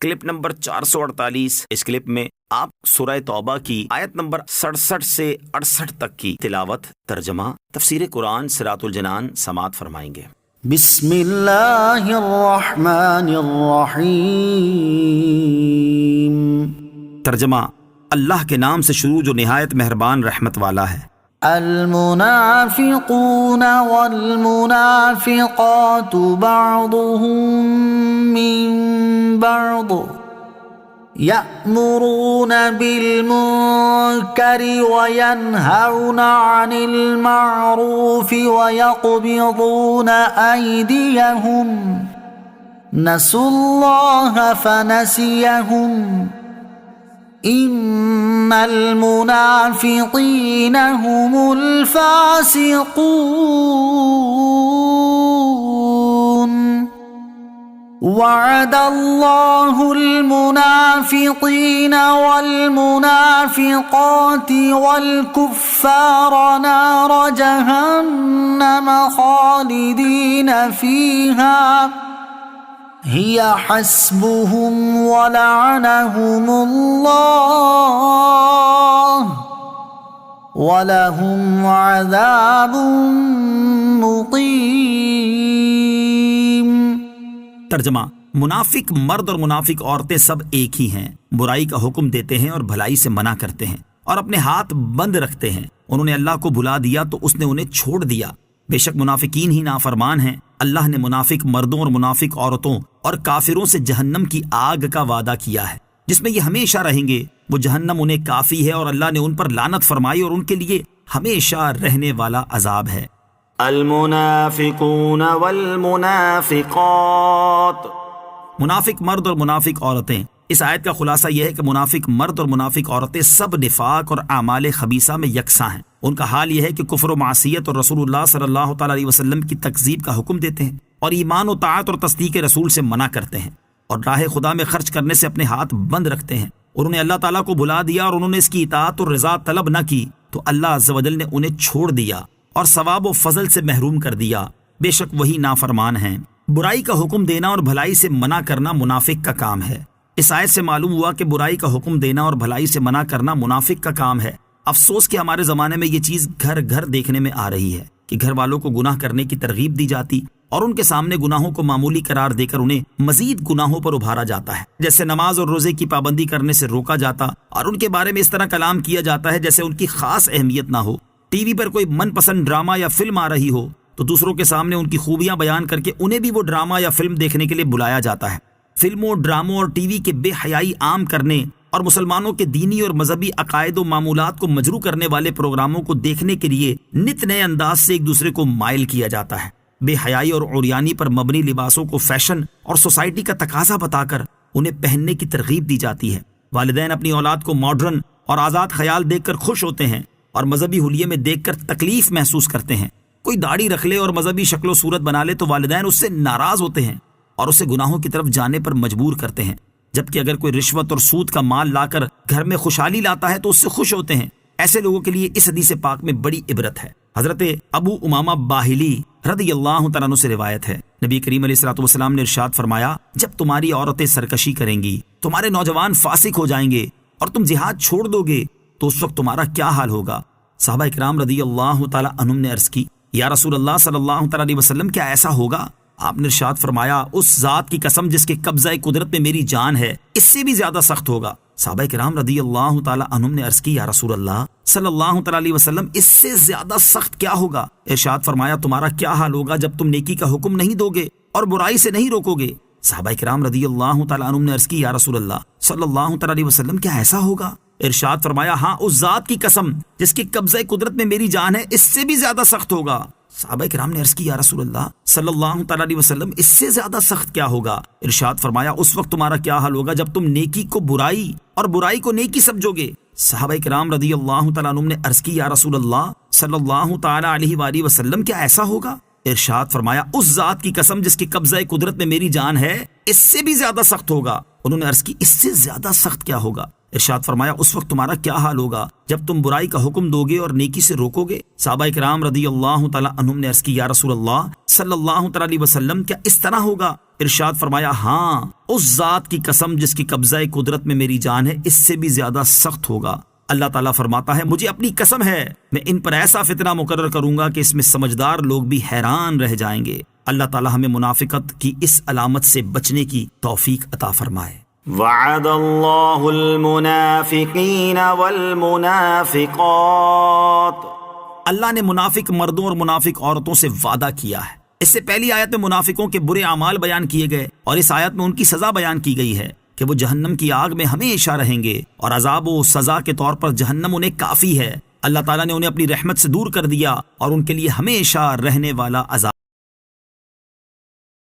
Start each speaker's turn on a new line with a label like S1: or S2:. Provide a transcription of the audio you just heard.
S1: Clip number 448۔ اس clip میں آپ سورہ توبہ کی آیت نمبر 67 سے 68 تک کی تلاوت، ترجمہ، تفسیر قرآن صراط الجنان سماعت فرمائیں گے۔
S2: بسم اللہ الرحمن الرحیم۔
S1: ترجمہ، اللہ کے نام سے شروع جو نہایت مہربان رحمت والا ہے۔
S2: المنافقون والمنافقات بعضهم من بعض يأمرون بالمنكر وينهون عن المعروف ويقبضون أيديهم نسوا الله فنسيهم ان المنافقین هم الفاسقون وعد اللہ المنافقین والمنافقات والکفار نار جہنم خالدین فیہا هي حسبهم ولعنهم الله ولهم عذاب مقيم۔
S1: ترجمہ، منافق مرد اور منافق عورتیں سب ایک ہی ہیں، برائی کا حکم دیتے ہیں اور بھلائی سے منع کرتے ہیں اور اپنے ہاتھ بند رکھتے ہیں۔ انہوں نے اللہ کو بھلا دیا تو اس نے انہیں چھوڑ دیا۔ بے شک منافقین ہی نافرمان ہیں۔ اللہ نے منافق مردوں اور منافق عورتوں اور کافروں سے جہنم کی آگ کا وعدہ کیا ہے، جس میں یہ ہمیشہ رہیں گے۔ وہ جہنم انہیں کافی ہے اور اللہ نے ان پر لعنت فرمائی اور ان کے لیے ہمیشہ رہنے والا عذاب ہے۔
S3: المنافقون والمنافقات،
S1: منافق مرد اور منافق عورتیں۔ اس آیت کا خلاصہ یہ ہے کہ منافق مرد اور منافق عورتیں سب نفاق اور اعمال خبیثہ میں یکساں ہیں۔ ان کا حال یہ ہے کہ کفر و معصیت اور رسول اللہ صلی اللہ تعالی علیہ وسلم کی تکذیب کا حکم دیتے ہیں اور ایمان و طاعت اور تصدیق رسول سے منع کرتے ہیں اور راہ خدا میں خرچ کرنے سے اپنے ہاتھ بند رکھتے ہیں۔ انہوں نے اللہ تعالیٰ کو بھلا دیا اور انہوں نے اس کی اطاعت اور رضا طلب نہ کی تو اللہ عز و جل نے انہیں چھوڑ دیا اور ثواب و فضل سے محروم کر دیا۔ بے شک وہی نافرمان ہیں۔ برائی کا حکم دینا اور بھلائی سے منع کرنا منافق کا کام ہے۔ اس آیت سے معلوم ہوا کہ برائی کا حکم دینا اور بھلائی سے منع کرنا منافق کا کام ہے۔ افسوس کہ ہمارے زمانے میں یہ چیز گھر گھر دیکھنے میں آ رہی ہے کہ گھر والوں کو گناہ کرنے کی ترغیب دی جاتی اور ان کے سامنے گناہوں کو معمولی قرار دے کر انہیں مزید گناہوں پر ابھارا جاتا ہے، جیسے نماز اور روزے کی پابندی کرنے سے روکا جاتا اور ان کے بارے میں اس طرح کلام کیا جاتا ہے جیسے ان کی خاص اہمیت نہ ہو۔ ٹی وی پر کوئی من پسند ڈرامہ یا فلم آ رہی ہو تو دوسروں کے سامنے ان کی خوبیاں بیان کر کے انہیں بھی وہ ڈرامہ یا فلم دیکھنے کے لیے بلایا جاتا ہے۔ فلموں، ڈراموں اور ٹی وی کے بے حیائی عام کرنے اور مسلمانوں کے دینی اور مذہبی عقائد و معمولات کو مجروح کرنے والے پروگراموں کو دیکھنے کے لیے نت نئے انداز سے ایک دوسرے کو مائل کیا جاتا ہے۔ بے حیائی اور عریانی پر مبنی لباسوں کو فیشن اور سوسائٹی کا تقاضا بتا کر انہیں پہننے کی ترغیب دی جاتی ہے۔ والدین اپنی اولاد کو ماڈرن اور آزاد خیال دیکھ کر خوش ہوتے ہیں اور مذہبی حلیے میں دیکھ کر تکلیف محسوس کرتے ہیں۔ کوئی داڑھی رکھ لے اور مذہبی شکل و صورت بنا لے تو والدین اس سے ناراض ہوتے ہیں اور اسے گناہوں کی طرف جانے پر مجبور کرتے ہیں، جبکہ اگر کوئی رشوت اور سود کا مال لا کر گھر میں خوشحالی لاتا ہے تو اس سے خوش ہوتے ہیں۔ ایسے لوگوں کے لیے اس حدیث پاک میں بڑی عبرت ہے۔ حضرت ابو امامہ باہلی رضی اللہ تعالیٰ عنہ سے روایت ہے، نبی کریم علیہ الصلوۃ والسلام نے ارشاد فرمایا، جب تمہاری عورتیں سرکشی کریں گی، تمہارے نوجوان فاسق ہو جائیں گے اور تم جہاد چھوڑ دو گے تو اس وقت تمہارا کیا حال ہوگا؟ صحابہ اکرام رضی اللہ تعالیٰ عنہم نے عرض کی، یا رسول اللہ صلی اللہ تعالیٰ علیہ وسلم کیا ایسا ہوگا؟ آپ نے ارشاد فرمایا، اس ذات کی قسم جس کے قبضہ قدرت میں میری جان ہے، اس سے بھی زیادہ سخت ہوگا۔ صحابہ کرام رضی اللہ تعالیٰ عنہم نے عرض کی، یا رسول اللہ صلی اللہ تعالیٰ علیہ وسلم اس سے زیادہ سخت کیا ہوگا؟ ارشاد فرمایا، تمہارا کیا حال ہوگا جب تم نیکی کا حکم نہیں دو گے اور برائی سے نہیں روکو گے؟ صحابہ کرام رضی اللہ تعالیٰ عنہم نے عرض کی، یا رسول اللہ صلی اللہ تعالیٰ علیہ وسلم کیا ایسا ہوگا؟ ارشاد فرمایا، ہاں، اس ذات کی قسم جس کی قبضہ قدرت میں میری جان ہے، اس سے بھی زیادہ سخت ہوگا۔ صحابہ کرام نے عرض کی، یا رسول اللہ صلی اللہ تعالیٰ علیہ وسلم اس سے زیادہ سخت کیا ہوگا؟ ارشاد فرمایا، اس وقت تمہارا کیا حال ہوگا جب تم نیکی کو برائی اور برائی کو نیکی سمجھو گے؟ صحابہ کرام رضی اللہ تعالیٰ عنہم نے عرض کی، یا رسول اللہ صلی اللہ تعالیٰ علیہ وآلہ وسلم کیا ایسا ہوگا؟ ارشاد فرمایا، اس ذات کی قسم جس کی قبضہ قدرت میں میری جان ہے، اس سے بھی زیادہ سخت ہوگا۔ انہوں نے عرض کی، اس سے زیادہ سخت کیا ہوگا؟ ارشاد فرمایا اس وقت تمہارا کیا حال ہوگا جب تم برائی کا حکم دو گے اور نیکی سے روکو گے؟ صحابہ کرام رضی اللہ تعالی عنہم نے عرض کی یا رسول اللہ صلی اللہ تعالی علیہ وسلم کیا اس طرح ہوگا؟ ارشاد فرمایا ہاں، اس ذات کی قسم جس کی قبضہ قدرت میں میری جان ہے، اس سے بھی زیادہ سخت ہوگا۔ اللہ تعالیٰ فرماتا ہے مجھے اپنی قسم ہے میں ان پر ایسا فتنہ مقرر کروں گا کہ اس میں سمجھدار لوگ بھی حیران رہ جائیں گے۔ اللہ تعالیٰ ہمیں منافقت کی اس علامت سے بچنے کی توفیق عطا فرمائے۔
S3: وعد اللہ المنافقین والمنافقات،
S1: اللہ نے منافق مردوں اور منافق عورتوں سے وعدہ کیا ہے۔ اس سے پہلی آیت میں منافقوں کے برے اعمال بیان کیے گئے اور اس آیت میں ان کی سزا بیان کی گئی ہے کہ وہ جہنم کی آگ میں ہمیشہ رہیں گے اور عذاب و سزا کے طور پر جہنم انہیں کافی ہے۔ اللہ تعالیٰ نے انہیں اپنی رحمت سے دور کر دیا اور ان کے لیے ہمیشہ رہنے والا عذاب